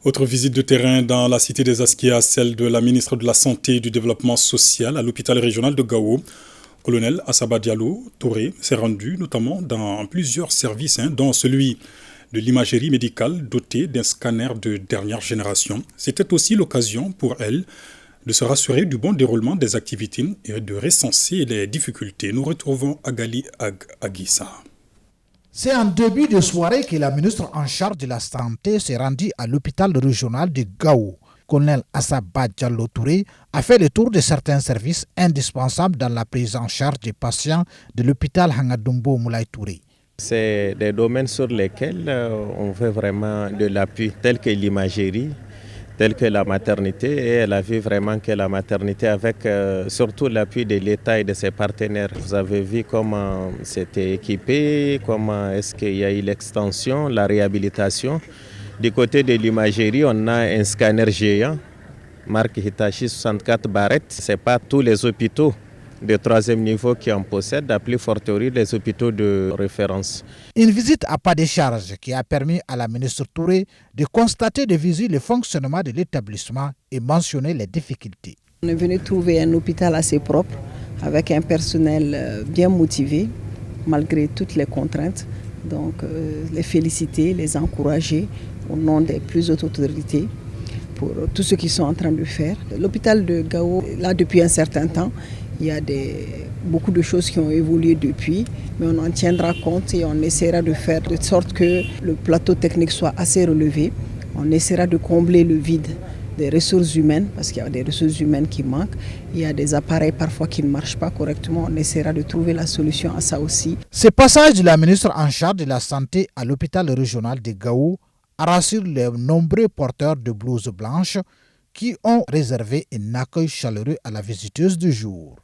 Autre visite de terrain dans la cité des Askia, celle de la ministre de la Santé et du Développement social à l'hôpital régional de Gao. Colonel Assaba Diallo Touré s'est rendu notamment dans plusieurs services, dont celui de l'imagerie médicale doté d'un scanner de dernière génération. C'était aussi l'occasion pour elle de se rassurer du bon déroulement des activités et de recenser les difficultés. Nous retrouvons Agali Aguissa. C'est en début de soirée que la ministre en charge de la Santé s'est rendue à l'hôpital régional de Gao. Colonel Assaba Diallo Touré a fait le tour de certains services indispensables dans la prise en charge des patients de l'hôpital Hangadumbo Moulay Touré. C'est des domaines sur lesquels on veut vraiment de l'appui, tel que l'imagerie, tel que la maternité. Et elle a vu vraiment que la maternité, avec surtout l'appui de l'État et de ses partenaires. Vous avez vu comment c'était équipé, comment est-ce qu'il y a eu l'extension, la réhabilitation. Du côté de l'imagerie, on a un scanner géant, marque Hitachi 64 Barrett. Ce n'est pas tous les hôpitaux de troisième niveau qui en possèdent, à plus fortiori les hôpitaux de référence. Une visite à pas de charge qui a permis à la ministre Touré de constater de visu le fonctionnement de l'établissement et mentionner les difficultés. On est venu trouver un hôpital assez propre, avec un personnel bien motivé, malgré toutes les contraintes. Donc les féliciter, les encourager au nom des plus hautes autorités pour tout ce qu'ils sont en train de faire. L'hôpital de Gao, là depuis un certain temps, il y a beaucoup de choses qui ont évolué depuis, mais on en tiendra compte et on essaiera de faire de sorte que le plateau technique soit assez relevé. On essaiera de combler le vide des ressources humaines, parce qu'il y a des ressources humaines qui manquent. Il y a des appareils parfois qui ne marchent pas correctement. On essaiera de trouver la solution à ça aussi. Ce passage de la ministre en charge de la Santé à l'hôpital régional de Gao rassure les nombreux porteurs de blouses blanches qui ont réservé un accueil chaleureux à la visiteuse du jour.